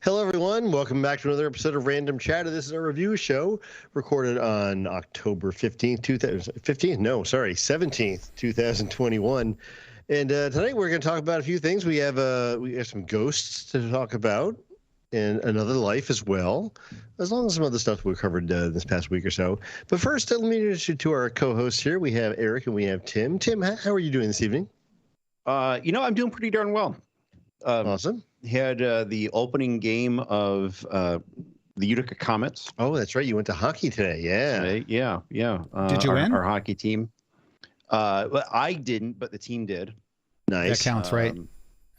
Hello, everyone. Welcome back to another episode of Random Chatter. This is a review show recorded on October 17th, 2021. And tonight we're going to talk about a few things. We have some ghosts to talk about and another life as well, as long as some other stuff we covered this past week or so. But first, let me introduce you to our co-hosts here. We have Eric and we have Tim. Tim, how are you doing this evening? I'm doing pretty darn well. Awesome. Had the opening game of the Utica Comets. Oh, that's right. You went to hockey today. Yeah. Today. Yeah. Did you win? Our hockey team. Well, I didn't, but the team did. Nice. That counts, right?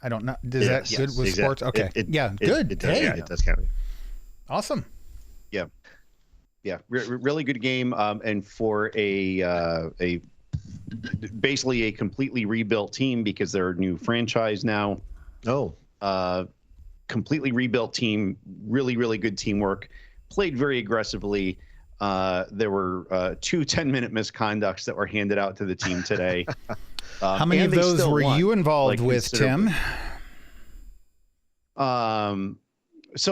I don't know. Does that good with exactly. sports? Okay. Good. It does, it does count. Awesome. Yeah. Really good game. And for a basically a completely rebuilt team because they're a new franchise now. Oh. Completely rebuilt team, really good teamwork, played very aggressively. There were 2 10-minute misconducts that were handed out to the team today. How many of those were you involved with, Tim? So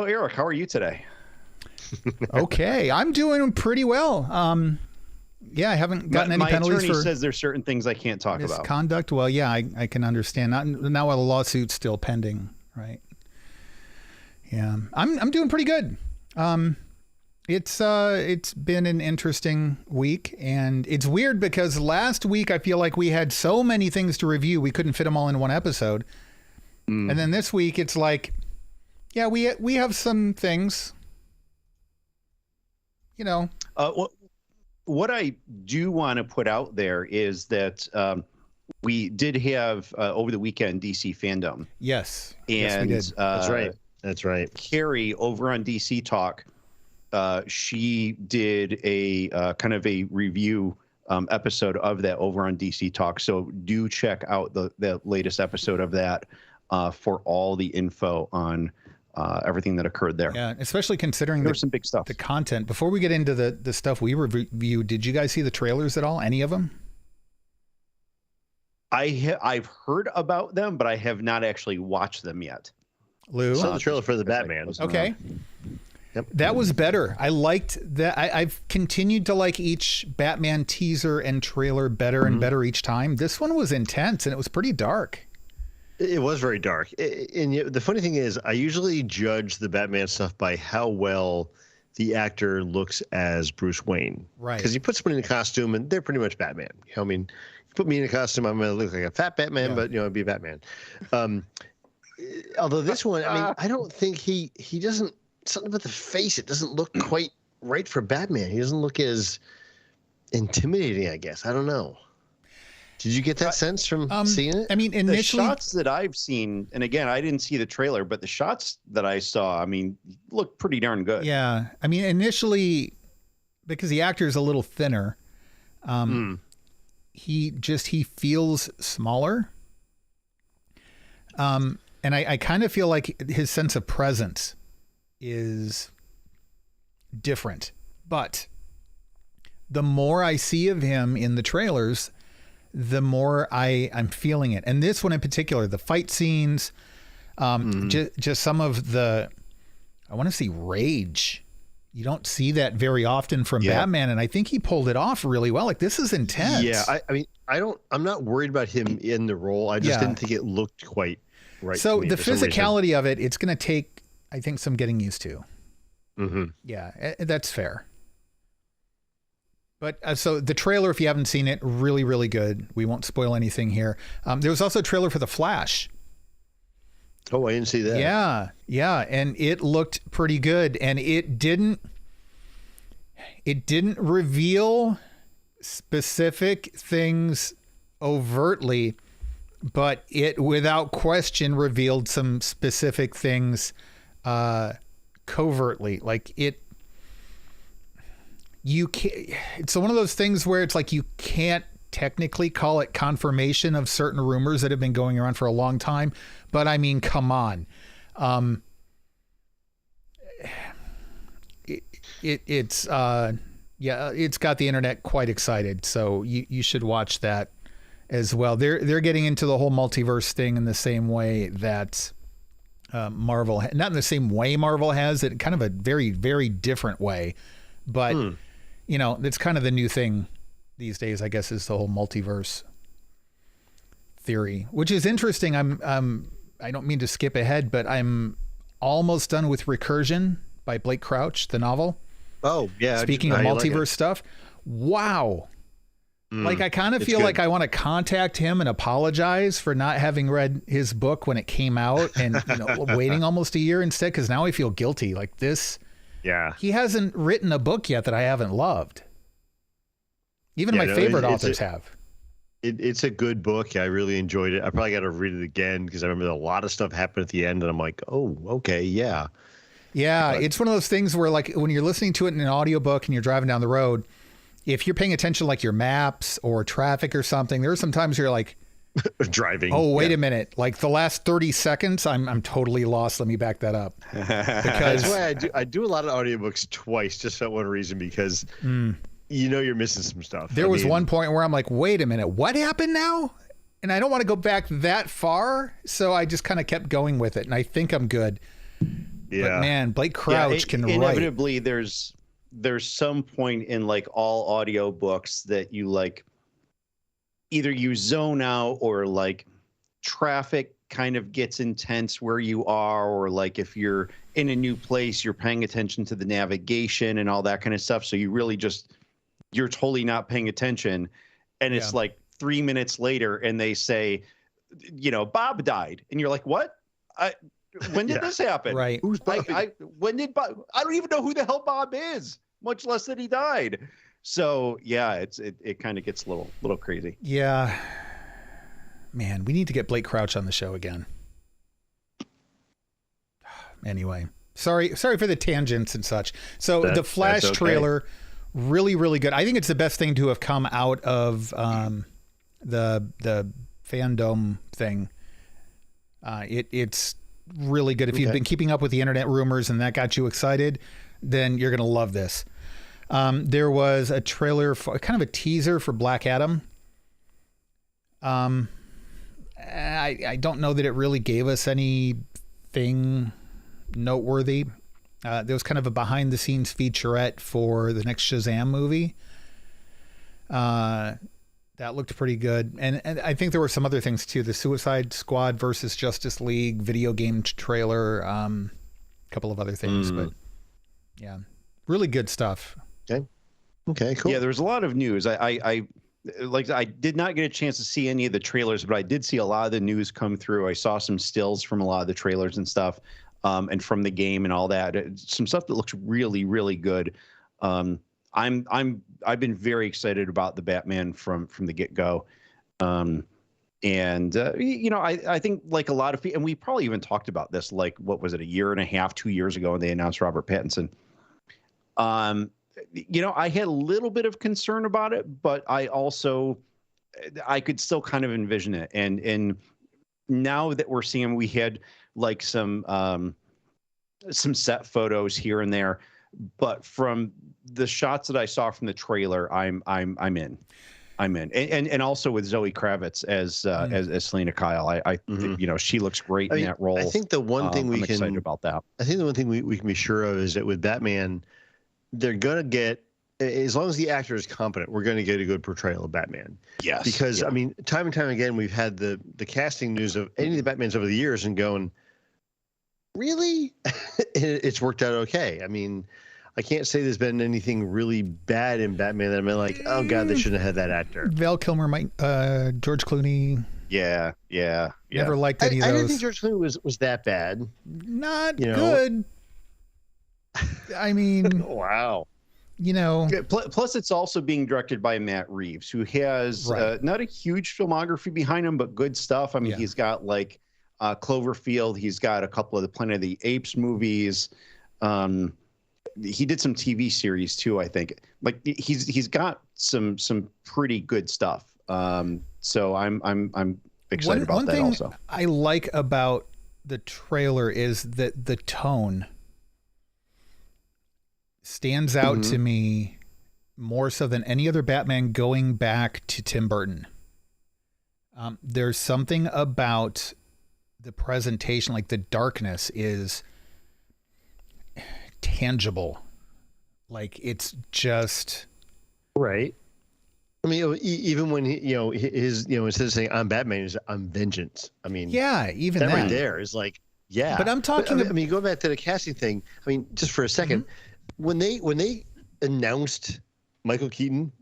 Eric, how are you today? Okay, I'm doing pretty well. Yeah, I haven't gotten any penalties for. My attorney says there's certain things I can't talk about. Misconduct. Well, yeah, I can understand. Now a lawsuit's still pending, right? Yeah, I'm doing pretty good. It's been an interesting week, and it's weird because last week I feel like we had so many things to review we couldn't fit them all in one episode, and then this week it's like, yeah, we have some things, you know. What I do want to put out there is that we did have over the weekend DC Fandom. Yes. And yes, we did. That's right. Carrie over on DC Talk, she did a kind of a review episode of that over on DC Talk. So do check out the latest episode of that for all the info on everything that occurred there. Yeah, especially considering there's some big stuff. The content. Before we get into the stuff we reviewed, did you guys see the trailers at all? Any of them? I've heard about them, but I have not actually watched them yet. Lou? Saw the trailer for the Batman. Okay. Yep. That was better. I liked that. I've continued to like each Batman teaser and trailer better and better each time. This one was intense and it was pretty dark. It was very dark. And the funny thing is, I usually judge the Batman stuff by how well the actor looks as Bruce Wayne. Right. Because you put someone in a costume and they're pretty much Batman. You know, I mean, you put me in a costume, I'm going to look like a fat Batman, but, I'd be Batman. Although this one, I mean, I don't think he doesn't, something about the face, it doesn't look quite right for Batman. He doesn't look as intimidating, I guess. I don't know. Did you get that sense from seeing it? I mean, initially, the shots that I've seen, and again, I didn't see the trailer, but the shots that I saw, I mean, look pretty darn good. Yeah. I mean, initially, because the actor is a little thinner, he feels smaller. And I kind of feel like his sense of presence is different. But the more I see of him in the trailers, the more I'm feeling it. And this one in particular, the fight scenes, just some of the, I want to see rage. You don't see that very often from Batman. And I think he pulled it off really well. Like, this is intense. Yeah. I mean, I'm not worried about him in the role. I just didn't think it looked quite right. So the physicality of it, it's going to take, I think, some getting used to. Yeah, that's fair. But so the trailer, if you haven't seen it, really, really good. We won't spoil anything here. There was also a trailer for The Flash. Oh, I didn't see that. Yeah. And it looked pretty good. And it didn't reveal specific things overtly, but it without question revealed some specific things covertly. Like it's one of those things where it's like you can't technically call it confirmation of certain rumors that have been going around for a long time, but I mean, come on. It's got the internet quite excited, so you should watch that as well. They're getting into the whole multiverse thing in the same way that Marvel, not in the same way Marvel has it, kind of a very, very different way. But, you know, it's kind of the new thing these days, I guess, is the whole multiverse theory, which is interesting. I don't mean to skip ahead, but I'm almost done with Recursion by Blake Crouch, the novel. Oh, yeah. Speaking of multiverse stuff, wow. Like, I kind of feel like I want to contact him and apologize for not having read his book when it came out and, you know, waiting almost a year instead, because now I feel guilty. Like this, he hasn't written a book yet that I haven't loved. Even my favorite authors have. It's a good book. I really enjoyed it. I probably got to read it again because I remember a lot of stuff happened at the end, and I'm like, oh, okay, yeah. Yeah, it's one of those things where, like, when you're listening to it in an audiobook and you're driving down the road, if you're paying attention, like your maps or traffic or something, there are some times you're like driving. Oh, wait a minute. Like the last 30 seconds, I'm totally lost. Let me back that up. Because that's why I do a lot of audiobooks twice, just for one reason, because you know you're missing some stuff. There was one point where I'm like, wait a minute, what happened now? And I don't want to go back that far. So I just kind of kept going with it. And I think I'm good. Yeah. But man, Blake Crouch can write. Inevitably, there's some point in like all audio books that you like either you zone out or like traffic kind of gets intense where you are, or like if you're in a new place, you're paying attention to the navigation and all that kind of stuff. So you really you're totally not paying attention. And it's like 3 minutes later and they say, you know, Bob died. And you're like, what? When did this happen? Right. Who's Bob? When did Bob? I don't even know who the hell Bob is, much less that he died. So yeah, it kind of gets a little crazy. Yeah, man, we need to get Blake Crouch on the show again. Anyway, sorry for the tangents and such. So the Flash trailer, really, really good. I think it's the best thing to have come out of the fandom thing. It's really good. If you've been keeping up with the internet rumors and that got you excited, then you're going to love this. There was a trailer, for kind of a teaser for Black Adam. I don't know that it really gave us anything noteworthy. There was kind of a behind the scenes featurette for the next Shazam movie. That looked pretty good. And I think there were some other things too. The Suicide Squad versus Justice League video game trailer, a couple of other things, but yeah, really good stuff. Okay, cool. Yeah, there was a lot of news. I did not get a chance to see any of the trailers, but I did see a lot of the news come through. I saw some stills from a lot of the trailers and stuff, and from the game and all that. Some stuff that looks really, really good. I've been very excited about the Batman from the get-go. You know, I think like a lot of people, and we probably even talked about this, like, what was it, a year and a half, 2 years ago when they announced Robert Pattinson. You know, I had a little bit of concern about it, but I could still kind of envision it. And now that we're seeing, we had like some set photos here and there, but from the shots that I saw from the trailer, I'm in. And also with Zoe Kravitz as Selena Kyle, you know, she looks great in that role. I think the one thing I'm excited about that. I think the one thing we can be sure of is that with Batman, they're gonna get, as long as the actor is competent, we're gonna get a good portrayal of Batman. Yes. Because I mean, time and time again, we've had the casting news of any of the Batmans over the years and going, really? It's worked out okay. I mean, I can't say there's been anything really bad in Batman that I've been like, oh god, they shouldn't have had that actor. Val Kilmer, George Clooney. Yeah. Never liked any of those. I didn't think George Clooney was that bad. Not good. I mean, wow. You know, plus it's also being directed by Matt Reeves, who has not a huge filmography behind him, but good stuff. I mean, he's got like Cloverfield. He's got a couple of the Planet of the Apes movies. He did some TV series too, I think. Like he's got some pretty good stuff. So I'm excited about that also. One thing I like about the trailer is that the tone stands out to me more so than any other Batman going back to Tim Burton. There's something about the presentation, like the darkness is tangible. Like it's just right. I mean, even when his instead of saying I'm Batman, he's I'm vengeance. I mean, yeah, even that right there is like, yeah. But I'm talking. I mean, going back to the casting thing. I mean, just for a second, when they announced Michael Keaton,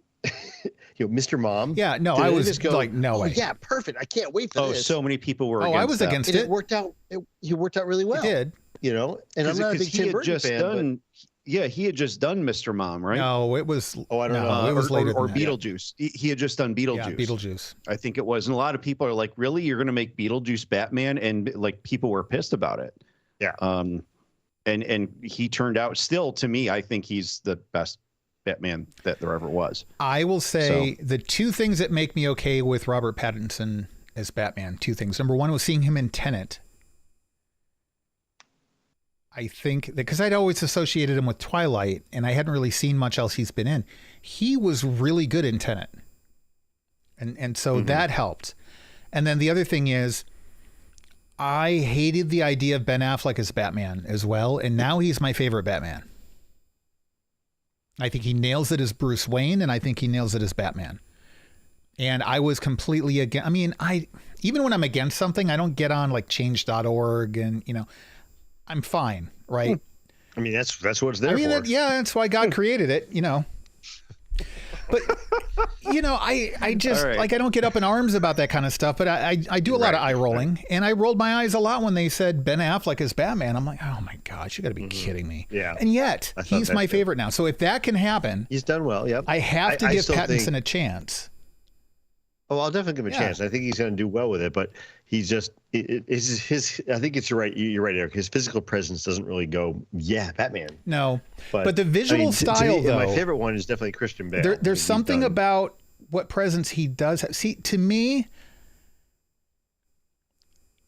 Mr. Mom. Yeah, no, I was like, no way. Yeah, perfect. I can't wait for this. Oh, so many people were. I was against it. It worked out. It worked out really well. It did. And I'm not a big Tim Burton fan. Yeah, he had just done Mr. Mom, right? No, it was. Oh, I don't know. It was later. Or than Beetlejuice. Yeah. He had just done Beetlejuice. Yeah, Beetlejuice. I think it was, and a lot of people are like, "Really, you're going to make Beetlejuice Batman?" And like, people were pissed about it. Yeah. And he turned out, still to me, I think he's the best Batman that there ever was. I will say the two things that make me okay with Robert Pattinson as Batman. Two things. Number one was seeing him in Tenet. I think that because I'd always associated him with Twilight and I hadn't really seen much else he's been in. He was really good in Tenet. And so that helped. And then the other thing is I hated the idea of Ben Affleck as Batman as well. And now he's my favorite Batman. I think he nails it as Bruce Wayne and I think he nails it as Batman. And I was completely against, I mean, even when I'm against something, I don't get on like change.org and, I'm fine, right? I mean, that's what it's there for. That's why God created it, But, I just, I don't get up in arms about that kind of stuff, but I do a lot of eye rolling. And I rolled my eyes a lot when they said Ben Affleck is Batman. I'm like, oh my gosh, you got to be kidding me. Yeah. And yet, he's my favorite now. So if that can happen. He's done well, yep. I have to give Pattinson a chance. Oh, I'll definitely give him a chance. I think he's going to do well with it, but he's just his. I think you're right, Eric. His physical presence doesn't really go. Yeah, Batman. No, but the visual style, to me, though. My favorite one is definitely Christian Bale. There's something about what presence he does have. See, to me,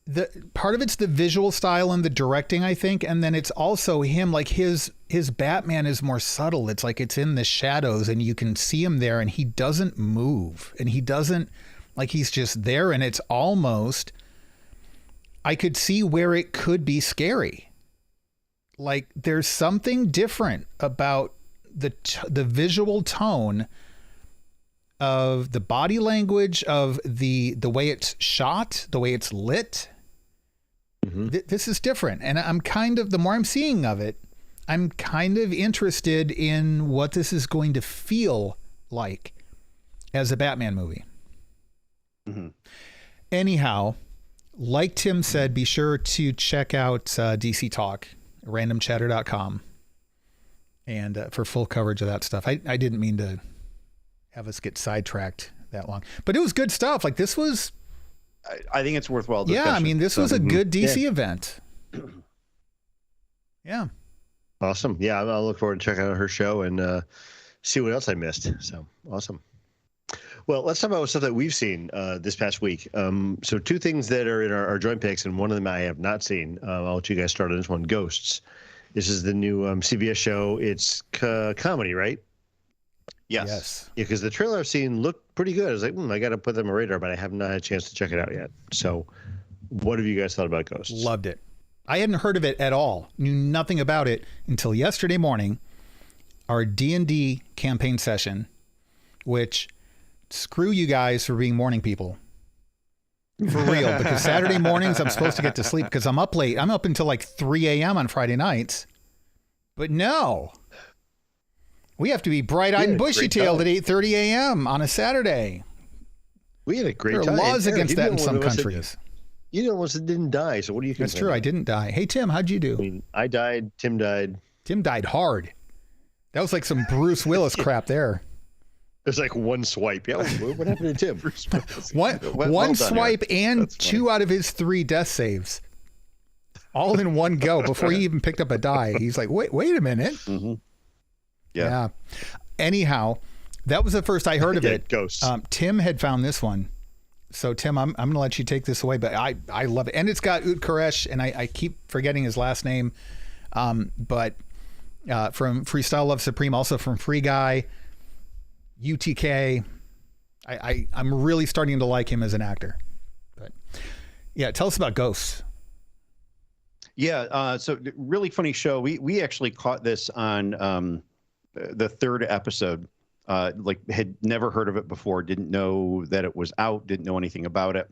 the part of it's the visual style and the directing, I think, and then it's also him. Like his Batman is more subtle. It's like it's in the shadows, and you can see him there, and he doesn't move, and he doesn't like he's just there, and it's almost. I could see where it could be scary. Like there's something different about the visual tone of the body language of the way it's shot, the way it's lit. This is different. And I'm kind of, the more I'm seeing of it, I'm kind of interested in what this is going to feel like as a Batman movie. Anyhow, like Tim said, be sure to check out DC Talk, randomchatter.com, and for full coverage of that stuff. I didn't mean to have us get sidetracked that long, but it was good stuff. Like this was, I think it's worthwhile discussion. Yeah, I mean, this was a good DC event. Yeah. Awesome. Yeah, I'll look forward to checking out her show and see what else I missed. So awesome. Well, let's talk about stuff that we've seen this past week. So two things that are in our joint picks, and one of them I have not seen. I'll let you guys start on this one. Ghosts. This is the new CBS show. It's comedy, right? Yes. Yeah, because the trailer I've seen looked pretty good. I was like, I got to put them on my radar, but I have not had a chance to check it out yet. So what have you guys thought about Ghosts? Loved it. I hadn't heard of it at all. Knew nothing about it until yesterday morning, our D&D campaign session, which screw you guys for being morning people. For real, because Saturday mornings I'm supposed to get to sleep because I'm up late. I'm up until like 3 a.m. on Friday nights. But no. We have to be bright-eyed and bushy-tailed at 8:30 a.m. on a Saturday. We had a great time. There are laws against that in some countries. You know, ones that didn't die, so what do you think? That's true. I didn't die. Hey, Tim, how'd you do? I mean, I died. Tim died. Tim died hard. That was like some Bruce Willis crap there. It was like one swipe. Yeah, what happened to Tim? one swipe and 2 out of his 3 death saves. All in one go before he even picked up a die. He's like, wait a minute. Yeah. Anyhow, that was the first I heard of it. Ghosts. Tim had found this one. So Tim, I'm going to let you take this away, but I love it. And it's got Utkaresh, and I keep forgetting his last name. But from Freestyle Love Supreme, also from Free Guy, UTK. I'm really starting to like him as an actor. But yeah, tell us about Ghosts. Yeah. So really funny show. We actually caught this on the third episode. Like had never heard of it before. Didn't know that it was out. Didn't know anything about it.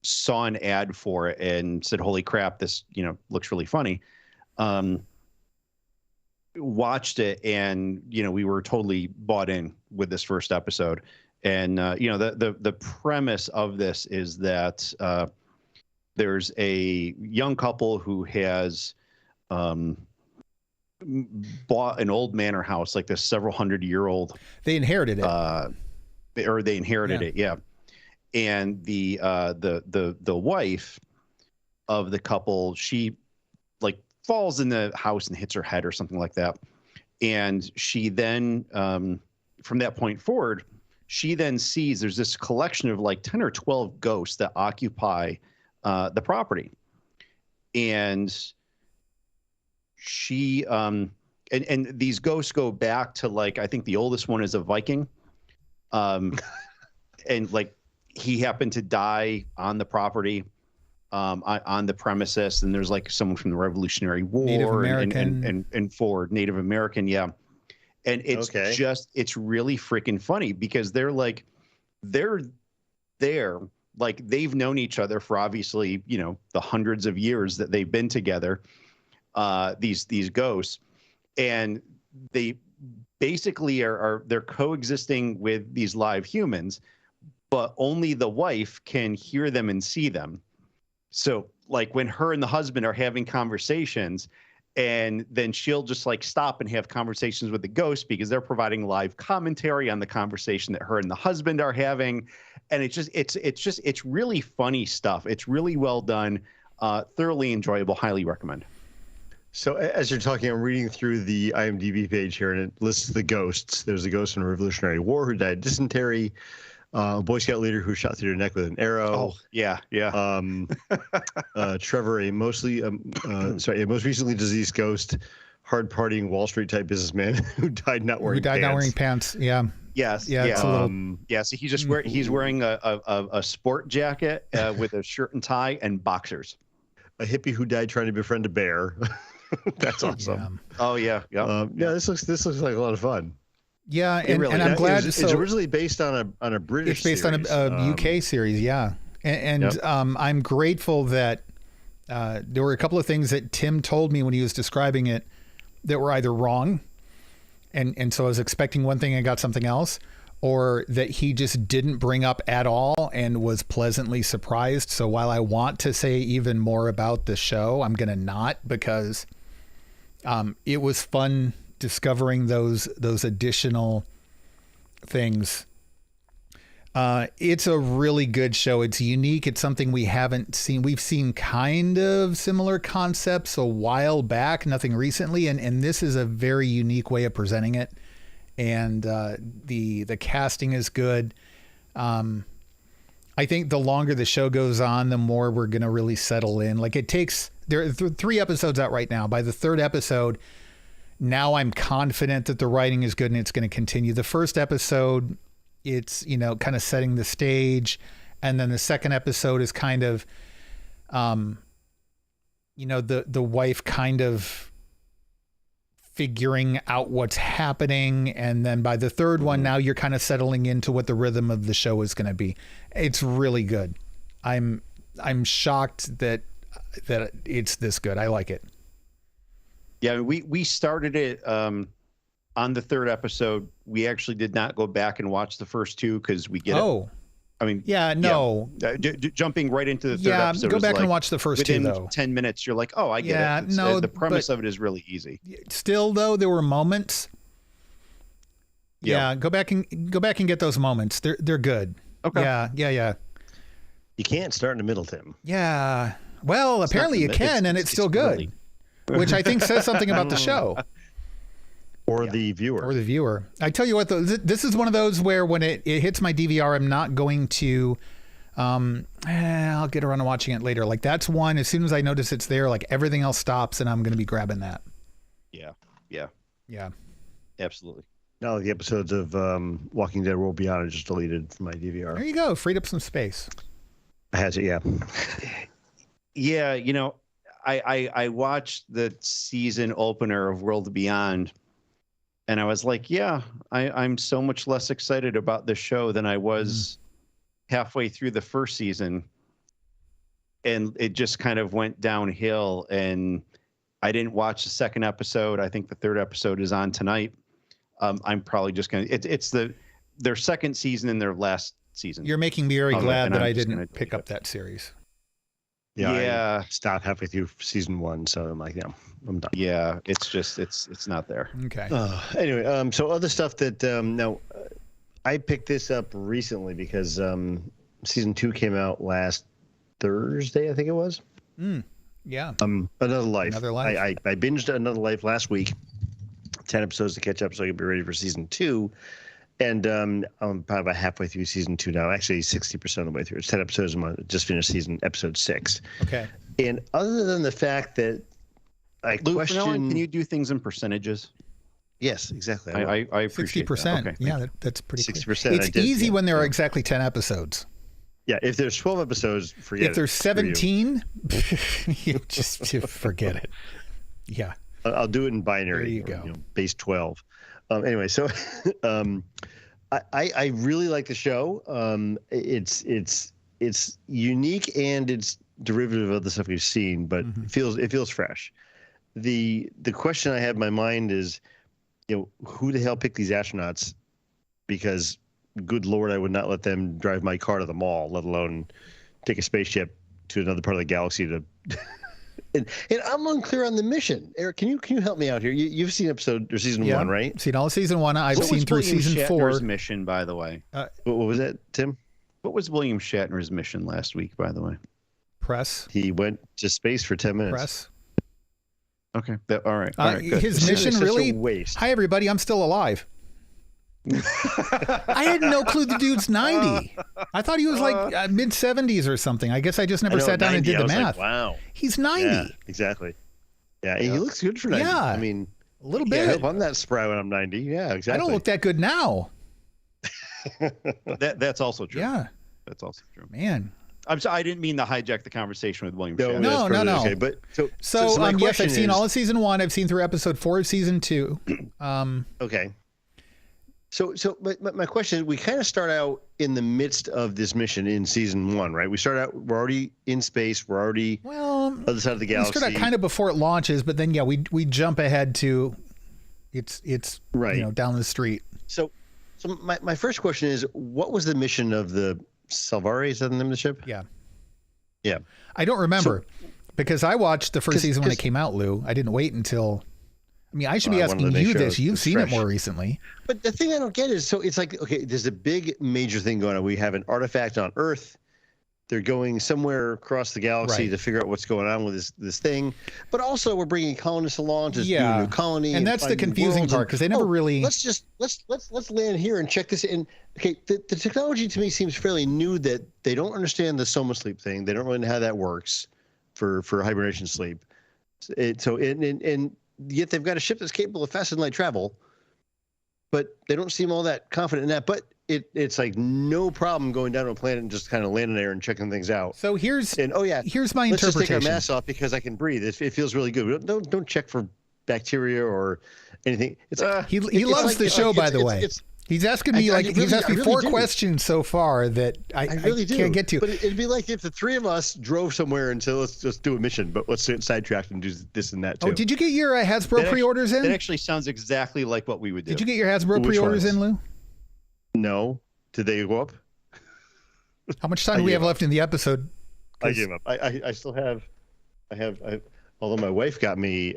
Saw an ad for it and said, "Holy crap! This looks really funny." Watched it, and we were totally bought in with this first episode. And the premise of this is that there's a young couple who has bought an old manor house, like this several 100-year-old. They inherited it, or they inherited it, yeah. And the wife of the couple, she like falls in the house and hits her head or something like that. And she then, from that point forward, she then sees there's this collection of like 10 or 12 ghosts that occupy the property. And she, and these ghosts go back to like, I think the oldest one is a Viking. And like he happened to die on the property, on the premises. And there's like someone from the Revolutionary War, Native American. and forward Native American. Yeah. And it's it's really freaking funny because they're there, like they've known each other for obviously, the hundreds of years that they've been together, these ghosts, and they basically they're coexisting with these live humans, but only the wife can hear them and see them. So like when her and the husband are having conversations, and then she'll just like stop and have conversations with the ghost because they're providing live commentary on the conversation that her and the husband are having. And it's really funny stuff. It's really well done, thoroughly enjoyable, highly recommend. So as you're talking, I'm reading through the IMDb page here, and it lists the ghosts. There's a ghost in the Revolutionary War who died of dysentery. A Boy Scout leader who shot through the neck with an arrow. Oh, yeah. Trevor, a most recently deceased ghost, hard partying Wall Street type businessman who died not wearing pants. Yeah. Yes. Yeah. It's a little... Yeah. So he's wearing a sport jacket with a shirt and tie and boxers. A hippie who died trying to befriend a bear. That's awesome. Yeah. Oh yeah. Yeah. This looks like a lot of fun. Yeah, and I'm glad it's originally based on a British. It's based series. On a UK series, yeah. And yep. I'm grateful that there were a couple of things that Tim told me when he was describing it that were either wrong, and so I was expecting one thing and got something else, or that he just didn't bring up at all and was pleasantly surprised. So while I want to say even more about the show, I'm gonna not, because it was fun discovering those additional things. It's a really good show. It's unique. It's something we haven't seen. We've seen kind of similar concepts a while back, nothing recently, and this is a very unique way of presenting it. And the casting is good. I think the longer the show goes on, the more we're going to really settle in. Like, it takes, there are 3 episodes out right now. By the 3rd episode, now I'm confident that the writing is good and it's going to continue. The first episode, it's, kind of setting the stage. And then the 2nd episode is kind of, the wife kind of figuring out what's happening. And then by the 3rd one, now you're kind of settling into what the rhythm of the show is going to be. It's really good. I'm shocked that it's this good. I like it. Yeah, we started it on the 3rd episode. We actually did not go back and watch the first 2 because we get it. I mean, jumping right into the 3rd episode. Go back and watch the first 2 though. 10 minutes, you're like, oh, I get it. The premise of it is really easy. Still, though, there were moments. Yeah, go back and get those moments. They're good. Okay. Yeah. You can't start in the middle, Tim. Yeah. Well, apparently you can, and it's still good. Really... Which I think says something about the show. Or the viewer. I tell you what, though, this is one of those where when it hits my DVR, I'm not going to, I'll get around to watching it later. Like, that's one, as soon as I notice it's there, like, everything else stops and I'm going to be grabbing that. Yeah. Absolutely. Now the episodes of Walking Dead World Beyond are just deleted from my DVR. There you go. Freed up some space. I had to, yeah. Yeah, I watched the season opener of World Beyond, and I was like, yeah, I'm so much less excited about this show than I was halfway through the first season. And it just kind of went downhill, and I didn't watch the second episode. I think the third episode is on tonight. I'm probably just going to, it's their second season and their last season. You're making me very glad that I didn't pick up that series. Yeah. I stopped halfway through season 1. So I'm like, yeah, I'm done. Yeah. It's just, it's not there. Okay. Anyway, so other stuff that, now I picked this up recently because season 2 came out last Thursday, I think it was. Yeah. Another Life. Another Life. I binged Another Life last week. 10 episodes to catch up so I can be ready for season 2. And I'm probably about halfway through season 2 now. Actually, 60% of the way through. It's 10 episodes. I just finished episode 6. Okay. And other than the fact that I Lou, question, can you do things in percentages? Yes, exactly. I appreciate 60%. That. Okay. Yeah, that's pretty 60%. It's easy when there are exactly 10 episodes. Yeah, if there's 12 episodes, forget it. If there's 17, you just forget it. Yeah. I'll do it in binary. There you go. Base 12. Anyway, so I really like the show. It's unique and it's derivative of the stuff we've seen, but it feels fresh. The question I have in my mind is, who the hell picked these astronauts? Because good Lord, I would not let them drive my car to the mall, let alone take a spaceship to another part of the galaxy to. And I'm unclear on the mission. Eric, can you help me out here? You've seen season 1, right? Seen all of season 1. I've seen through William season Shatner's 4. mission, by the way. What was that, Tim? What was William Shatner's mission last week, by the way? Press. He went to space for 10 minutes. Press. Okay. All right. Good. His mission really. Waste. Hi, everybody. I'm still alive. I had no clue the dude's 90. I thought he was like mid 70s or something. I guess I just never sat down 90, and did the math. Like, wow. He's 90. Yeah, exactly. Yeah, he looks good for 90. Yeah. I mean, A little I bit. hope I'm not spry when I'm 90. Yeah, exactly. I don't look that good now. That's also true. Yeah. That's also true. Man. I'm sorry, I didn't mean to hijack the conversation with William Shatner. No. Okay, but So yes, I've seen all of season 1. I've seen through episode 4 of season 2. Okay. So my question is, we kind of start out in the midst of this mission in season 1, right? We start out, we're already in space. We're already other side of the galaxy. We start out kind of before it launches, but then we jump ahead to it's right, down the street. So my first question is, what was the mission of the Salvari? Is that the name of the ship? Yeah. Yeah. I don't remember because I watched the first season when it came out, Lou. I didn't wait until. I mean, I should be asking you this. You've seen it more recently. But the thing I don't get is, so it's like, okay, there's a big major thing going on. We have an artifact on Earth. They're going somewhere across the galaxy to figure out what's going on with this thing. But also, we're bringing colonists along to do a new colony. And that's the confusing part because they never really. Let's land here and check this in. Okay, the technology to me seems fairly new that they don't understand the soma sleep thing. They don't really know how that works for hibernation sleep. And yet they've got a ship that's capable of fast and light travel, but they don't seem all that confident in that. But it's like no problem going down to a planet and just kind of landing there and checking things out. So here's my let's interpretation. Just take our masks off because I can breathe. It feels really good. Don't check for bacteria or anything. It's he loves the show, by the way. He's asking me he's asked me 4 questions so far that I really can't get to. But it'd be like if the 3 of us drove somewhere and said, let's just do a mission, but let's get sidetracked and do this and that too. Oh, did you get your Hasbro pre-orders in? That actually sounds exactly like what we would do. Did you get your Hasbro pre-orders in, Lou? No. Did they go up? How much time do we have left in the episode? I gave up. I still have. Although my wife got me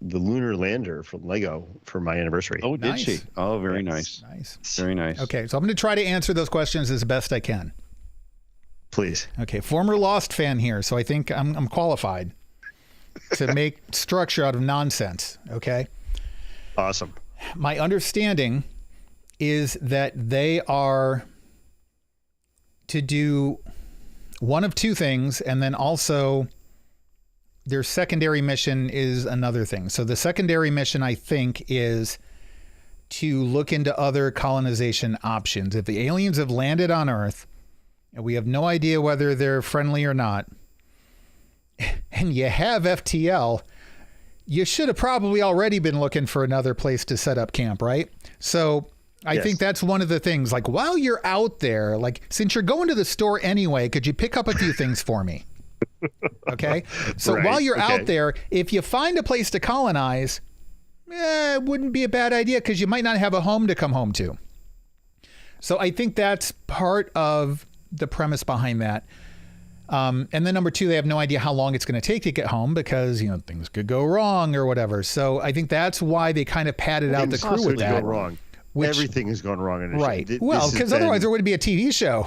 the lunar lander from Lego for my anniversary. Oh, did she? Oh, very nice. Nice. Very nice. Okay, so I'm going to try to answer those questions as best I can. Please. Okay, former Lost fan here, so I think I'm qualified to make structure out of nonsense. Okay. Awesome. My understanding is that they are to do one of 2 things, and then also their secondary mission is another thing. So the secondary mission, I think, is to look into other colonization options. If the aliens have landed on Earth, and we have no idea whether they're friendly or not, and you have FTL, you should have probably already been looking for another place to set up camp, right? So I think that's one of the things, like while you're out there, like since you're going to the store anyway, could you pick up a few things for me? Okay. So while you're out there, if you find a place to colonize, it wouldn't be a bad idea because you might not have a home to come home to. So I think that's part of the premise behind that. And then number two, they have no idea how long it's going to take to get home because, things could go wrong or whatever. So I think that's why they kind of padded out the crew with that. Go wrong. Everything has gone wrong in right. Well, because otherwise there wouldn't be a TV show.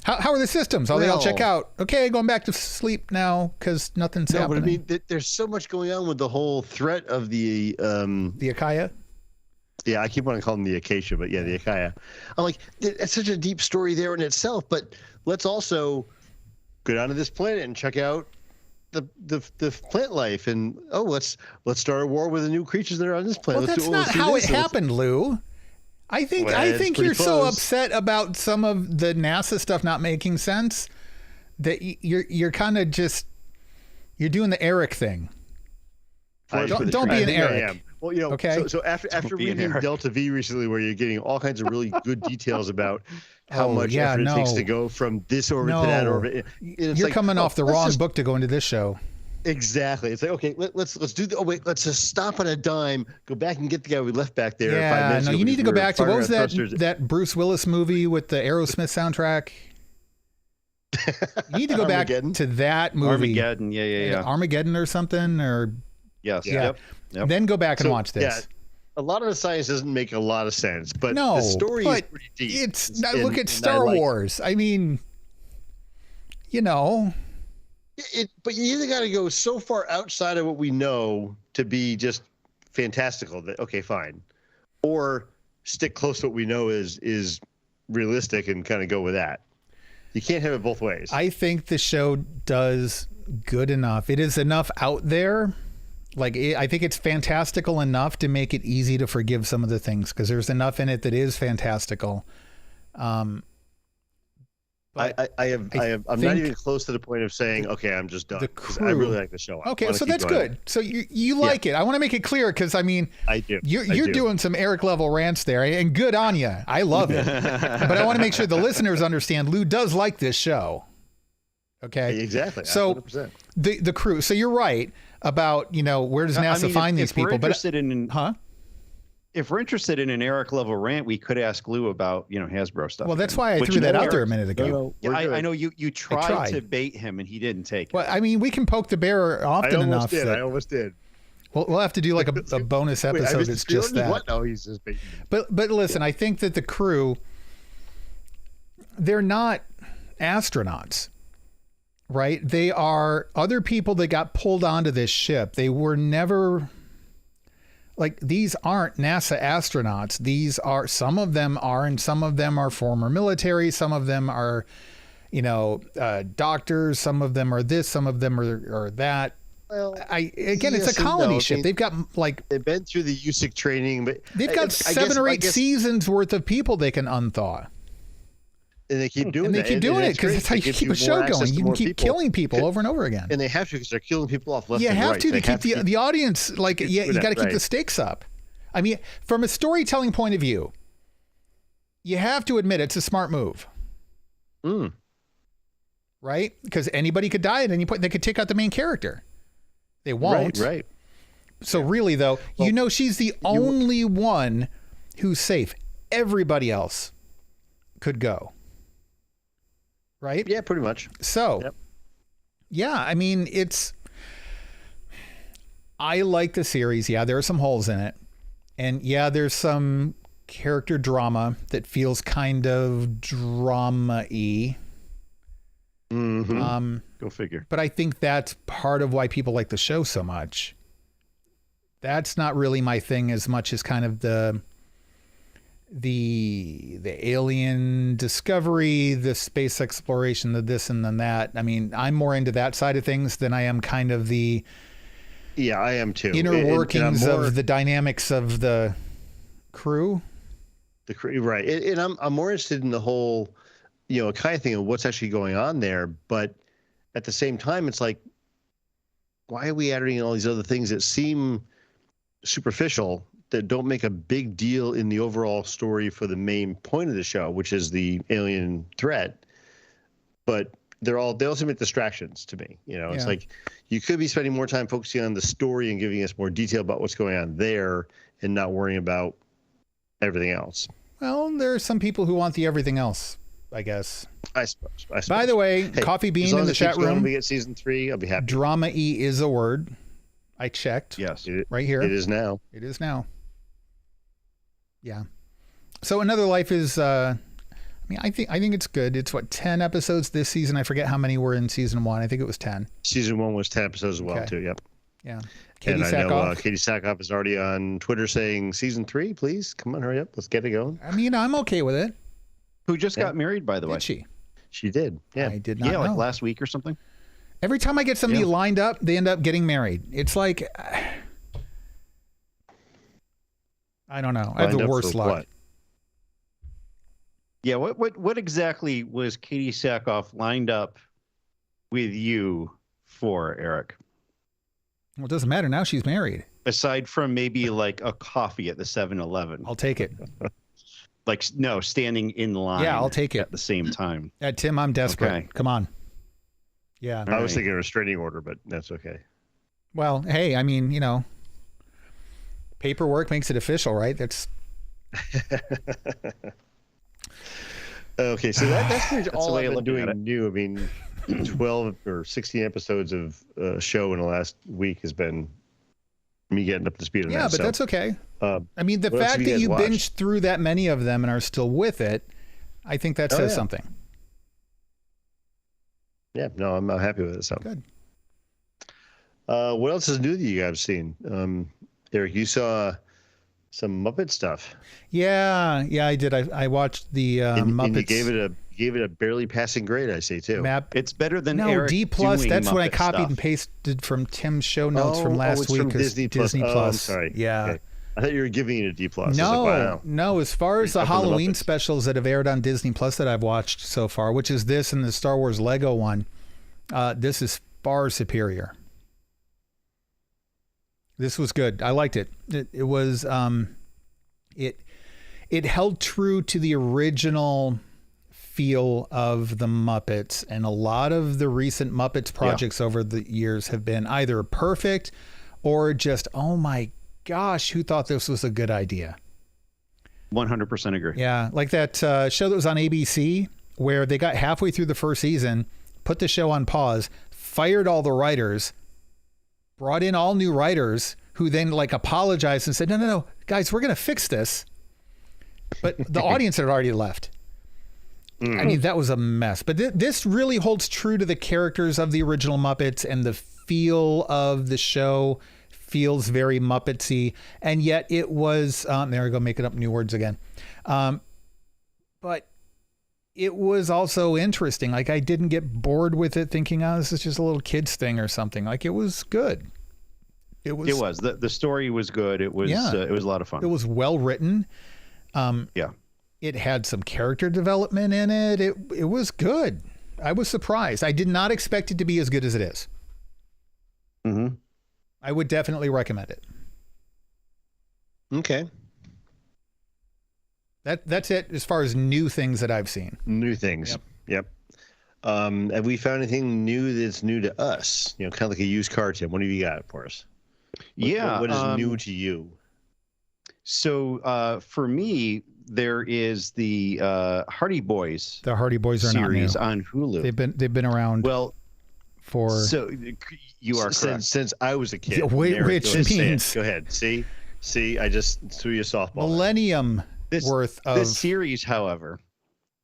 How are the systems? They all check out. Okay, going back to sleep now because nothing's happening. But I mean, there's so much going on with the whole threat of the Achaia. Yeah, I keep wanting to call them the Acacia, but yeah, the Achaia. I'm like, it's such a deep story there in itself. But let's also go down to this planet and check out the plant life, and let's start a war with the new creatures that are on this planet. Well, that's not how it happened, Lou. I think you're so upset about some of the NASA stuff not making sense that you're kind of just you're doing the Eric thing. Don't be an Eric. Well, okay. So after reading Delta V recently, where you're getting all kinds of really good details about how much effort it takes to go from this orbit to that orbit, you're coming off the wrong book to go into this show. Exactly. It's like, okay, let's do the. Oh wait, let's just stop on a dime, go back and get the guy we left back there. Yeah, 5 minutes ago you need to go back to what was thrusters. that Bruce Willis movie with the Aerosmith soundtrack? You need to go back to that movie. Armageddon, yeah. Armageddon or something, or yes, yeah. Yep. Then go back and watch this. Yeah, a lot of the science doesn't make a lot of sense, but the story is pretty deep. It's not, look at Star Wars. I mean, but you either got to go so far outside of what we know to be just fantastical that okay, fine, or stick close to what we know is realistic and kind of go with that. You can't have it both ways. I think the show does good enough. It is enough out there. I think it's fantastical enough to make it easy to forgive some of the things because there's enough in it that is fantastical. But I'm not even close to the point of saying, okay, I'm just done. I really like the show. Okay, so that's good. So you like it. I want to make it clear because, I mean, I do. You're doing some Eric level rants there, and good on you. I love it. But I want to make sure the listeners understand Lou does like this show. Okay? Exactly. So 100%. the crew. So you're right about, where does NASA find these people? If we're interested in an Eric level rant, we could ask Lou about, Hasbro stuff. Well, that's why I threw that out there a minute ago. I know you tried to bait him and he didn't take it. Well, I mean, we can poke the bear often enough. I almost did. We'll have to do like a bonus episode. It's just that. What? No, he's just baiting me. But listen, I think that the crew, they're not astronauts, right? They are other people that got pulled onto this ship. They were never... these aren't NASA astronauts. These are, some of them are, and some of them are former military. Some of them are, doctors. Some of them are this. Some of them are that. Well, it's a colony ship. They've got they've been through the USIC training, but they've got 7 or 8 seasons worth of people they can unthaw. And they keep doing it because that's how you keep a show going. You can keep killing people over and over again. And they have to because they're killing people off left and right. You have to keep the audience, you got to keep the stakes up. I mean, from a storytelling point of view, you have to admit it's a smart move. Right? Because anybody could die at any point. They could take out the main character. They won't. Right. So really, though, she's the only one who's safe. Everybody else could go. Right? Yeah, pretty much. So, yeah, I mean, I like the series. Yeah, there are some holes in it. And yeah, there's some character drama that feels kind of drama-y. Mm-hmm. Go figure. But I think that's part of why people like the show so much. That's not really my thing as much as kind of the alien discovery, the space exploration, the this and then that. I mean, I'm more into that side of things than I am kind of the I am too. Inner workings of the dynamics of the crew. The crew, right? And I'm more interested in the whole, kind of thing of what's actually going on there. But at the same time, it's like why are we adding all these other things that seem superficial, that don't make a big deal in the overall story for the main point of the show, which is the alien threat. But they all seem like distractions to me. It's like you could be spending more time focusing on the story and giving us more detail about what's going on there and not worrying about everything else. Well, there are some people who want the everything else, I guess. I suppose. By the way, hey, Coffee Bean in the chat room. We get season 3, I'll be happy. Drama-y is a word. I checked. Yes. Right here. It is now. It is now. Yeah. So Another Life is, I think it's good. It's 10 episodes this season. I forget how many were in season 1. I think it was 10. Season 1 was 10 episodes as well, too. Yep. Yeah. Katie Sackhoff. Katie Sackhoff is already on Twitter saying season 3, please. Come on, hurry up. Let's get it going. I'm okay with it. Who just got married, by the way? Did she? She did. Yeah. I did not know. Like last week or something. Every time I get somebody lined up, they end up getting married. It's like, I don't know. I have the worst luck. What? Yeah. What exactly was Katie Sackhoff lined up with you for, Eric? Well, it doesn't matter. Now she's married. Aside from maybe like a coffee at the 7-Eleven. I'll take it. Like, no, standing in line. Yeah, I'll take it. At the same time. Tim, I'm desperate. Okay. Come on. Yeah. I was thinking a restraining order, but that's okay. Well, hey, paperwork makes it official, right? That's okay. So that's pretty much all the way I've of been looking doing new. 12 or 16 episodes of show in the last week has been me getting up to speed on that. Yeah, but that's okay. The fact that you binged through that many of them and are still with it, I think that says something. Yeah, no, I'm happy with it. So good. What else is new that you guys have seen? Eric, you saw some Muppet stuff. Yeah, I did. I watched the Muppets. And you gave it a barely passing grade, I say too. It's better than Eric D+. That's what I copied and pasted from Tim's show notes from last week. From Disney Plus. I'm sorry. Yeah. Okay. I thought you were giving it a D+. No. As far as the Halloween specials that have aired on Disney Plus that I've watched so far, which is this and the Star Wars Lego one, this is far superior. This was good. I liked it. It was it held true to the original feel of the Muppets, and a lot of the recent Muppets projects over the years have been either perfect or just, oh my gosh, who thought this was a good idea? 100% agree. Yeah, like that show that was on ABC where they got halfway through the first season, put the show on pause, fired all the writers, brought in all new writers who then apologized and said, no, guys, we're going to fix this. But the audience had already left. That was a mess. But this really holds true to the characters of the original Muppets, and the feel of the show feels very Muppetsy. And yet it was, there we go, making up new words again. But it was also interesting. I didn't get bored with it thinking, this is just a little kid's thing or something. It was good. It was. The story was good. It was it was a lot of fun. It was well written. It had some character development in it. It was good. I was surprised. I did not expect it to be as good as it is. Mm-hmm. I would definitely recommend it. Okay. That's it as far as new things that I've seen. New things. Yep. Have we found anything new that's new to us? Kind of like a used car, Tim. What have you got for us? What is new to you? So for me, there is the Hardy Boys. The Hardy Boys are series not new. On Hulu. They've been around. Well, so you are correct. Since I was a kid. Yeah, which means go ahead. See, I just threw you a softball. Millennium worth of this series. However,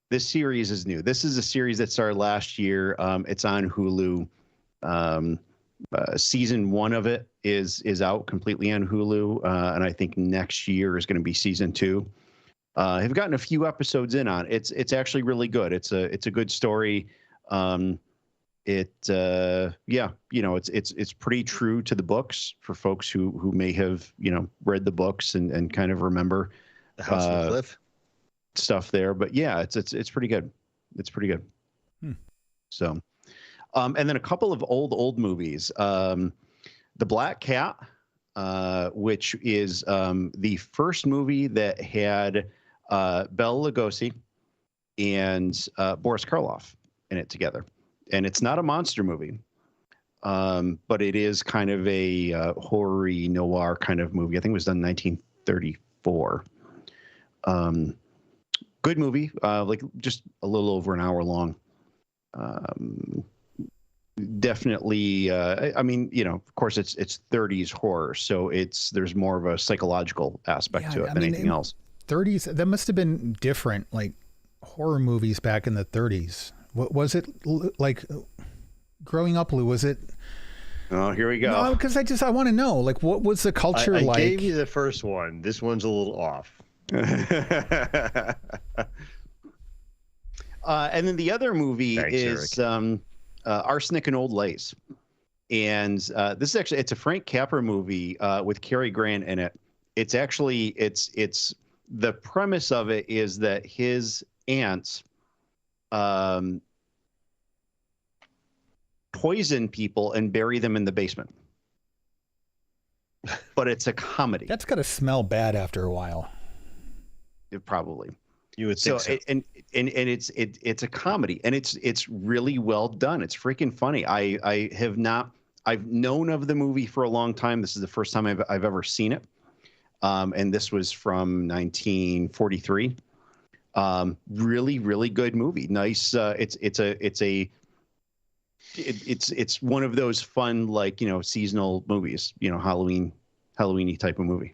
this series is new. This is a series that started last year. It's on Hulu. Season 1 of it is out completely on Hulu, and I think next year is going to be season 2. I've gotten a few episodes in on it. It's actually really good. It's a good story. It's pretty true to the books for folks who may have read the books and kind of remember the House of the Cliff stuff there. But yeah, it's pretty good. It's pretty good. So, and then a couple of old movies. The Black Cat, which is the first movie that had Bela Lugosi and Boris Karloff in it together. And it's not a monster movie, but it is kind of a horror-y noir kind of movie. I think it was done in 1934. Good movie, like just a little over an hour long. Definitely, I mean, you know, of course, it's 30s horror, so there's more of a psychological aspect to it than anything else. 30s, that must have been different, like horror movies back in the 30s. What was it like growing up, Lou? Was it? Oh, here we go. No, because I want to know, like, what was the culture like? I gave you the first one. This one's a little off. And then the other movie is Arsenic and Old Lace. And this is actually, it's a Frank Capra movie with Cary Grant in it. It's actually, it's the premise of it is that his aunts poison people and bury them in the basement. But it's a comedy. That's got to smell bad after a while. Probably. You would think so. And it's a comedy, and it's really well done. It's freaking funny. I've known of the movie for a long time. This is the first time I've ever seen it. And this was from 1943. Really, really good movie. Nice. It's one of those fun, like, you know, seasonal movies, you know, Halloween-y type of movie.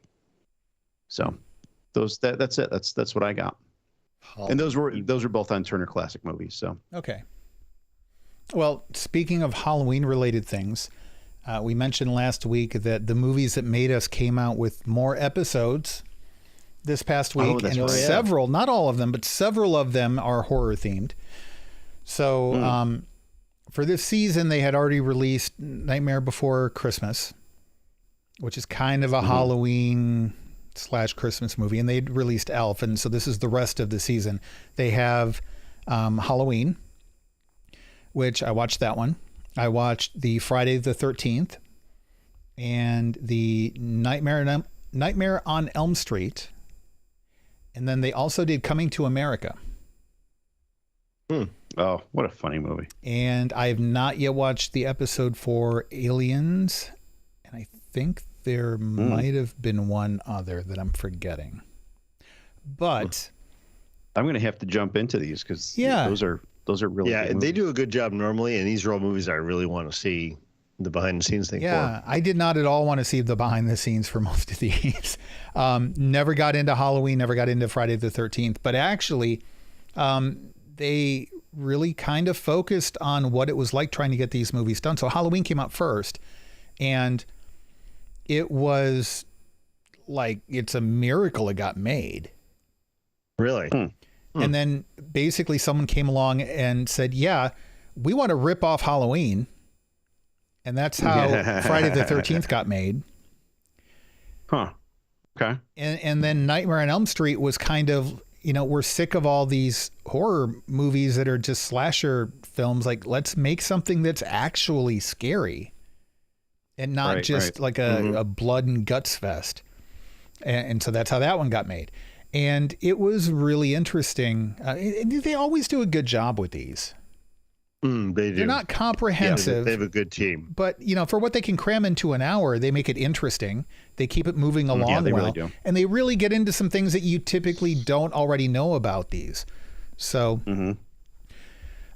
So that's it. That's what I got. And those were both on Turner Classic Movies. So okay. Well, speaking of Halloween related things, we mentioned last week that the movies that made us came out with more episodes this past week, and several, not all of them, but several of them are horror themed. So for this season, they had already released Nightmare Before Christmas, which is kind of a Halloween / Christmas movie, and they'd released Elf, and so this is the rest of the season. They have Halloween, which I watched that one. I watched the Friday the 13th and the Nightmare on Elm Street, and then they also did Coming to America. Oh, what a funny movie. And I have not yet watched the episode for Aliens, and I think there might have been one other that I'm forgetting. But I'm going to have to jump into these because those are really good and they do a good job normally, and these are all movies I really want to see the behind the scenes thing for. I did not at all want to see the behind the scenes for most of these. Never got into Halloween, never got into Friday the 13th, but actually they really kind of focused on what it was like trying to get these movies done. So Halloween came out first, and it was like, it's a miracle it got made. Really? And then basically someone came along and said, yeah, we want to rip off Halloween. And that's how Friday the 13th got made. Huh. Okay. And then Nightmare on Elm Street was kind of, you know, we're sick of all these horror movies that are just slasher films. Like, let's make something that's actually scary and not like a blood and guts fest. And so that's how that one got made. And it was really interesting. They always do a good job with these. They do. They're not comprehensive. Yeah, they have a good team. But, you know, for what they can cram into an hour, they make it interesting. They keep it moving along they well. really do. And they really get into some things that you typically don't already know about these. So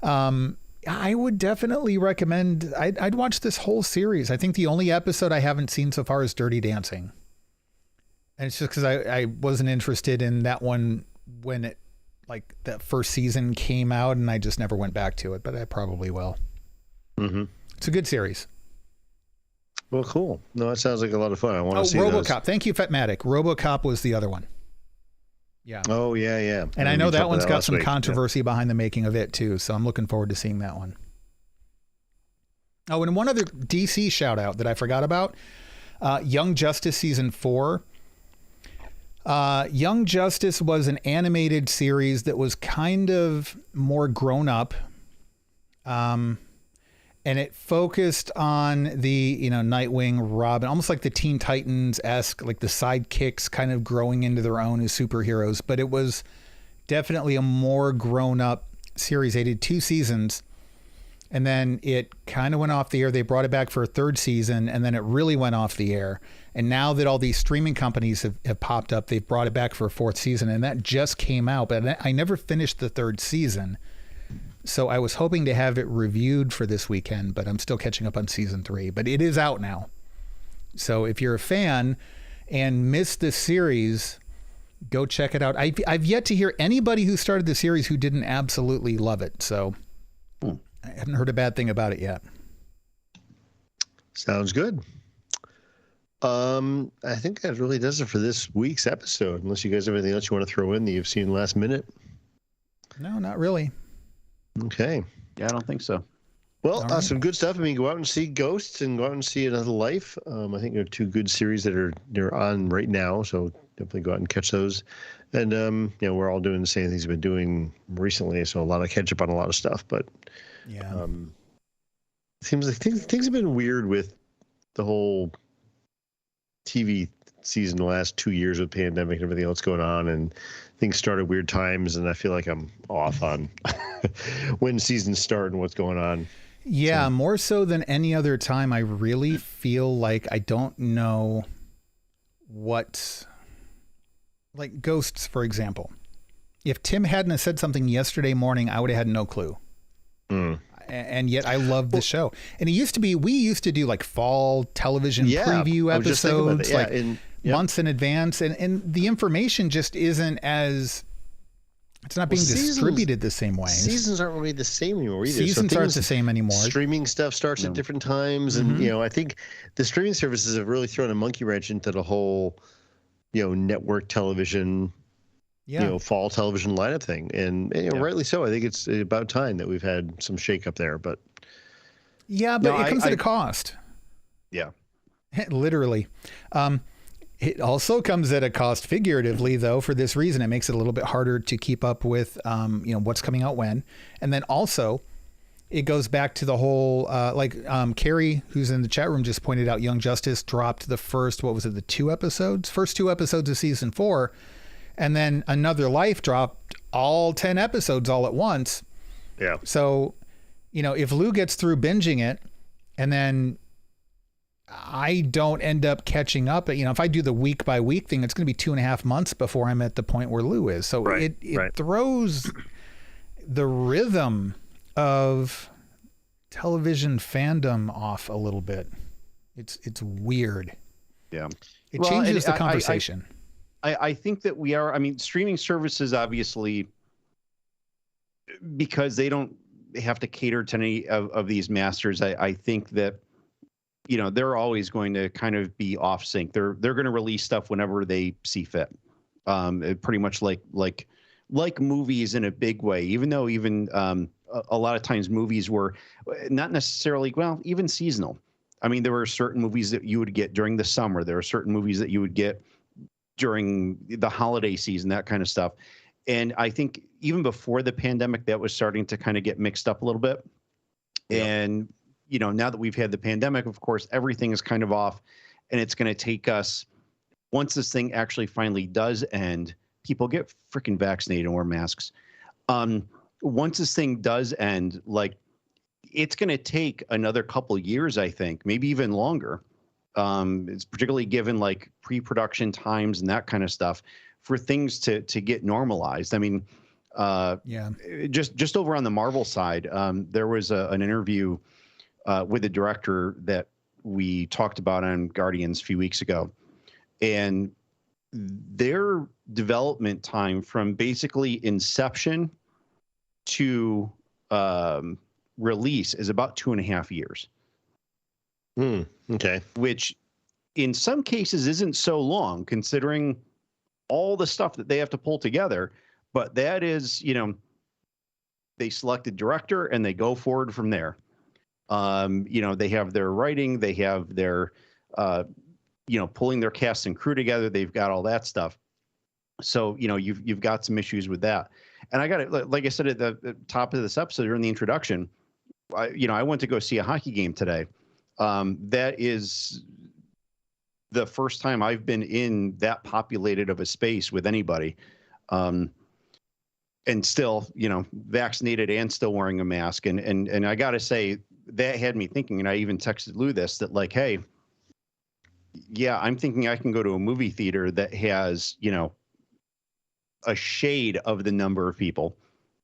I would definitely recommend, I'd watch this whole series. I think the only episode I haven't seen so far is Dirty Dancing. And it's just because I wasn't interested in that one when it, like, that first season came out, and I just never went back to it, but I probably will. It's a good series. Well, cool. No, that sounds like a lot of fun. I want to see RoboCop. those. Thank you, Fetmatic. RoboCop was the other one. Yeah. Oh, yeah. And I know that one's got some controversy behind the making of it, too, so I'm looking forward to seeing that one. Oh, and one other DC shout out that I forgot about. Young Justice Season 4. Young Justice was an animated series that was kind of more grown up. And it focused on the, Nightwing, Robin, almost like the Teen Titans-esque, like the sidekicks kind of growing into their own as superheroes. But it was definitely a more grown-up series. They did 2 seasons, and then it kind of went off the air. They brought it back for a 3rd season, and then it really went off the air. And now that all these streaming companies have popped up, they've brought it back for a 4th season, and that just came out. But I never finished the 3rd season. So I was hoping to have it reviewed for this weekend, but I'm still catching up on season 3. But it is out now. So if you're a fan and missed this series, go check it out. I've yet to hear anybody who started the series who didn't absolutely love it. So I haven't heard a bad thing about it yet. Sounds good. I think that really does it for this week's episode, unless you guys have anything else you want to throw in that you've seen last minute. No, not really. Okay. Yeah, I don't think so. Well, some good stuff. I mean, go out and see Ghosts and go out and see Another Life. I think there are 2 good series that they're on right now, so definitely go out and catch those. And we're all doing the same things we've been doing recently, so a lot of catch up on a lot of stuff. But yeah, seems like things have been weird with the whole TV season the last 2 years with pandemic and everything else going on, and things start at weird times, and I feel like I'm off on when seasons start and what's going on. Yeah, more so than any other time. I really feel like I don't know what, like Ghosts, for example. If Tim hadn't have said something yesterday morning, I would have had no clue. And yet I love the show. And we used to do like fall television preview episodes, months in advance. And the information just isn't it's not being distributed the same way. Seasons aren't really the same anymore either. Seasons aren't the same anymore. Streaming stuff starts at different times. And, I think the streaming services have really thrown a monkey wrench into the whole, network television, fall television lineup thing. And rightly so. I think it's about time that we've had some shakeup there. But yeah, but it comes at a cost. Yeah. Literally. It also comes at a cost figuratively, though, for this reason. It makes it a little bit harder to keep up with, what's coming out when. And then also, it goes back to the whole, Carrie, who's in the chat room, just pointed out Young Justice dropped the first 2 episodes? First 2 episodes of season 4. And then Another Life dropped all 10 episodes all at once. Yeah. So, if Lou gets through binging it and then I don't end up catching up, if I do the week by week thing, it's going to be 2.5 months before I'm at the point where Lou is. So it throws the rhythm of television fandom off a little bit. It's weird. Yeah. It changes the conversation. I think that we are, streaming services, obviously, because they have to cater to any of these masters. I think that, they're always going to kind of be off sync. They're going to release stuff whenever they see fit. Pretty much like movies in a big way, even though a lot of times movies were not necessarily, even seasonal. There were certain movies that you would get during the summer. There are certain movies that you would get during the holiday season, that kind of stuff. And I think even before the pandemic, that was starting to kind of get mixed up a little bit. Yeah. And, now that we've had the pandemic, of course, everything is kind of off, and it's going to take us, once this thing actually finally does end, people get freaking vaccinated and wear masks. Once this thing does end, it's going to take another couple years, I think, maybe even longer. It's particularly given pre-production times and that kind of stuff for things to get normalized. Just over on the Marvel side, there was an interview with the director that we talked about on Guardians a few weeks ago, and their development time from basically inception to release is about 2.5 years. Okay. Which in some cases isn't so long considering all the stuff that they have to pull together. But that is, they select a director and they go forward from there. They have their writing, they have their, pulling their cast and crew together. They've got all that stuff. So, you've got some issues with that. And I got it. Like I said at the top of this episode or in the introduction, I went to go see a hockey game today. That is the first time I've been in that populated of a space with anybody. And still, vaccinated and still wearing a mask. And I got to say, that had me thinking, and I even texted Lou this, that like, hey, yeah, I'm thinking I can go to a movie theater that has, a shade of the number of people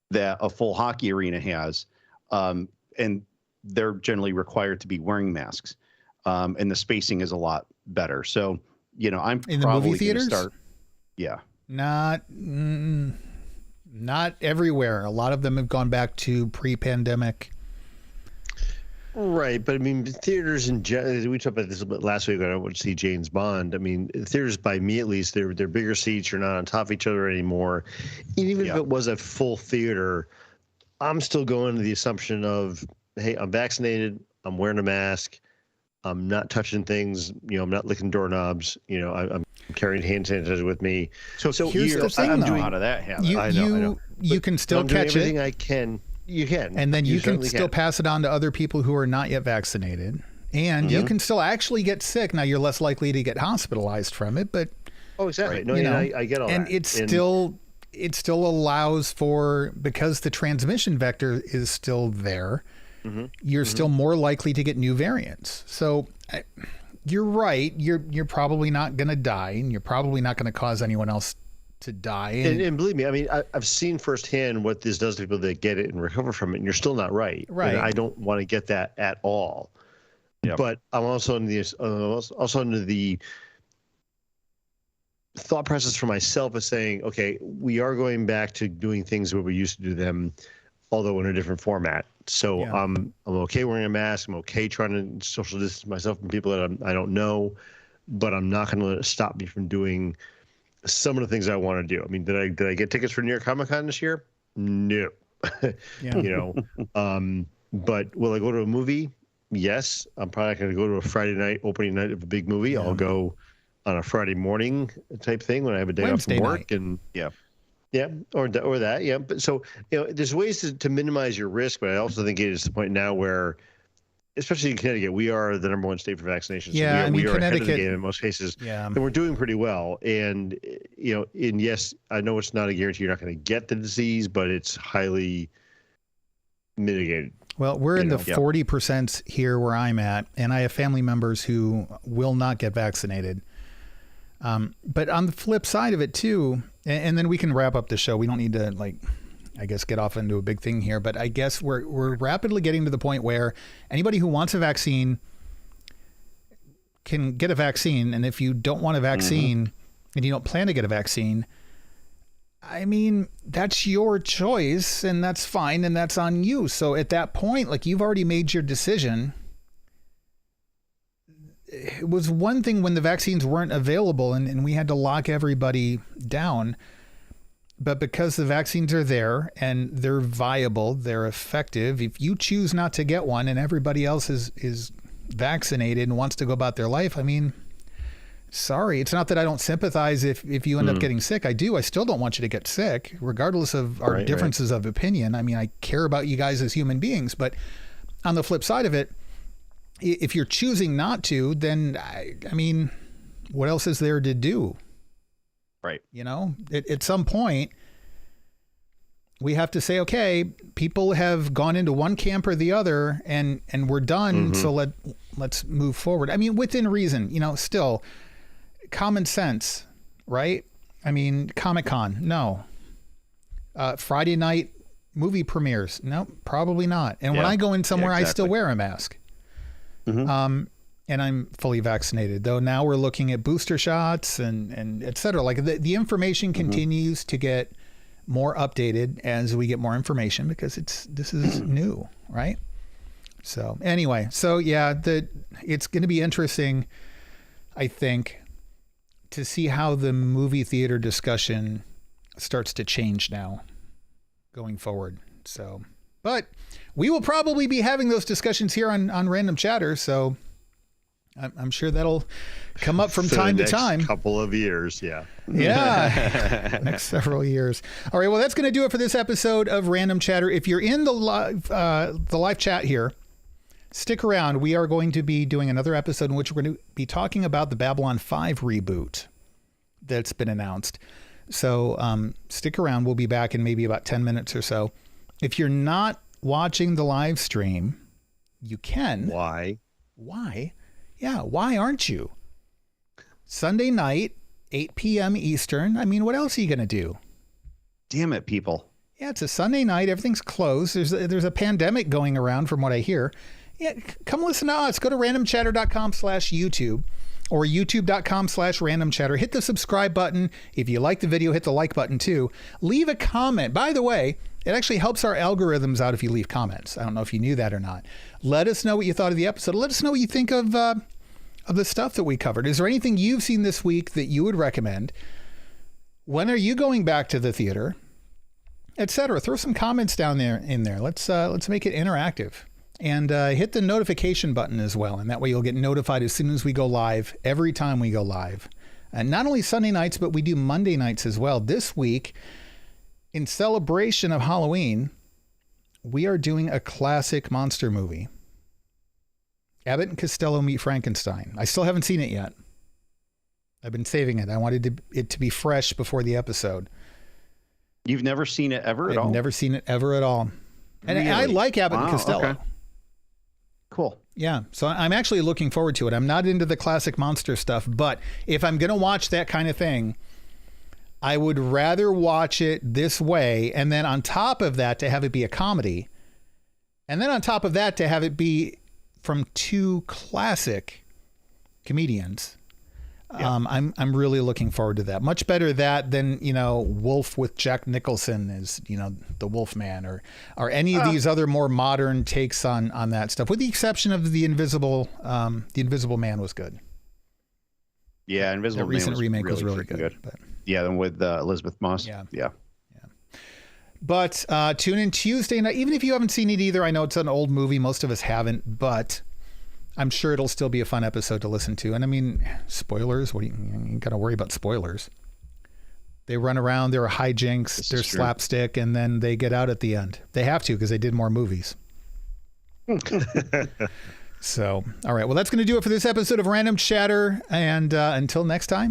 that a full hockey arena has. And they're generally required to be wearing masks. And the spacing is a lot better. So, I'm in probably the movie theaters. Start, yeah. Not everywhere. A lot of them have gone back to pre-pandemic. Right, but I mean, theaters in general, we talked about this a bit last week when I went to see James Bond. I mean, theaters, by me at least, they're bigger seats. You're not on top of each other anymore. And even if it was a full theater, I'm still going to the assumption of, hey, I'm vaccinated, I'm wearing a mask, I'm not touching things, I'm not licking doorknobs, I'm carrying hand sanitizer with me. So here's the thing, I'm though. doing out of that habit. I know. You can still catch everything it. I can. You can. And then you can still pass it on to other people who are not yet vaccinated. And you can still actually get sick. Now, you're less likely to get hospitalized from it, but... Oh, exactly. No, I get all and that. It still allows for, because the transmission vector is still there, you're still more likely to get new variants. So you're right. You're probably not going to die, and you're probably not going to cause anyone else to die. And believe me, I mean, I've seen firsthand what this does to people that get it and recover from it, and you're still not right. Right. And I don't want to get that at all. Yep. But I'm also under the thought process for myself of saying, okay, we are going back to doing things where we used to do them, although in a different format. So I'm okay wearing a mask. I'm okay trying to social distance myself from people that I don't know, but I'm not going to let it stop me from doing some of the things I want to do. I mean, did I get tickets for New York Comic Con this year? No. But will I go to a movie? Yes. I'm probably not going to go to a Friday night opening night of a big movie. I'll go on a Friday morning type thing when I have a day Wednesday off from work night. and or that. Yeah. But so, there's ways to minimize your risk, but I also think it is the point now where, especially in Connecticut, we are the number one state for vaccinations. Yeah, so we are ahead of the Connecticut, game in most cases. Yeah. And we're doing pretty well. And, and yes, I know it's not a guarantee you're not going to get the disease, but it's highly mitigated. Well, we're in the 40% here where I'm at, and I have family members who will not get vaccinated. But on the flip side of it too, and then we can wrap up the show. We don't need to get off into a big thing here, but I guess we're rapidly getting to the point where anybody who wants a vaccine can get a vaccine. And if you don't want a vaccine and you don't plan to get a vaccine, I mean, that's your choice and that's fine. And that's on you. So at that point, you've already made your decision. It was one thing when the vaccines weren't available and we had to lock everybody down. But because the vaccines are there and they're viable, they're effective, if you choose not to get one and everybody else is vaccinated and wants to go about their life, I mean, sorry. It's not that I don't sympathize if you end up getting sick. I do. I still don't want you to get sick, regardless of our differences of opinion. I mean, I care about you guys as human beings. But on the flip side of it, if you're choosing not to, then, I mean, what else is there to do? Right. At some point, we have to say, okay, people have gone into one camp or the other and we're done. So let's move forward. I mean, within reason, still common sense, right? I mean, Comic-Con, no. Friday night movie premieres, no, probably not. And when I go in somewhere, I still wear a mask. And I'm fully vaccinated, though now we're looking at booster shots and et cetera. The information continues to get more updated as we get more information because this is new, right? So anyway, it's going to be interesting, I think, to see how the movie theater discussion starts to change now going forward. So, but we will probably be having those discussions here on Random Chatter. So I'm sure that'll come up from For the time to next time. Couple of years, yeah. Yeah, next several years. All right, well, that's going to do it for this episode of Random Chatter. If you're in the live chat here, stick around. We are going to be doing another episode in which we're going to be talking about the Babylon 5 reboot that's been announced. So stick around. We'll be back in maybe about 10 minutes or so. If you're not watching the live stream, you can. Why? Yeah, why aren't you? Sunday night, 8 p.m. Eastern. I mean, what else are you going to do? Damn it, people. Yeah, it's a Sunday night. Everything's closed. There's a pandemic going around from what I hear. Yeah, come listen to us. Go to randomchatter.com/YouTube or youtube.com/randomchatter. Hit the subscribe button. If you like the video, hit the like button too. Leave a comment. By the way, it actually helps our algorithms out if you leave comments. I don't know if you knew that or not. Let us know what you thought of the episode. Let us know what you think of the stuff that we covered. Is there anything you've seen this week that you would recommend? When are you going back to the theater? Etc. Throw some comments down there in there. Let's make it interactive. And hit the notification button as well. And that way you'll get notified as soon as we go live, every time we go live. And not only Sunday nights, but we do Monday nights as well. This week, in celebration of Halloween, we are doing a classic monster movie. Abbott and Costello Meet Frankenstein. I still haven't seen it yet. I've been saving it. I wanted it to be fresh before the episode. You've never seen it ever at all? I've never seen it ever at all. And Really? I like Abbott and Costello. Okay. Cool. Yeah, so I'm actually looking forward to it. I'm not into the classic monster stuff, but if I'm going to watch that kind of thing, I would rather watch it this way, and then on top of that, to have it be a comedy, and then on top of that, to have it be from two classic comedians. Yeah. I'm really looking forward to that. Much better that than, Wolf with Jack Nicholson as, the Wolf Man or any of these other more modern takes on that stuff, with the exception of the Invisible Man was good. Yeah, Invisible Man recent remake was really freaking good. But, yeah, then with Elizabeth Moss. Yeah. But tune in Tuesday night, even if you haven't seen it either. I know it's an old movie. Most of us haven't, but I'm sure it'll still be a fun episode to listen to. And I mean, spoilers, you got to worry about spoilers. They run around, there are hijinks, there's slapstick, and then they get out at the end. They have to because they did more movies. So, all right. Well, that's going to do it for this episode of Random Chatter. And until next time.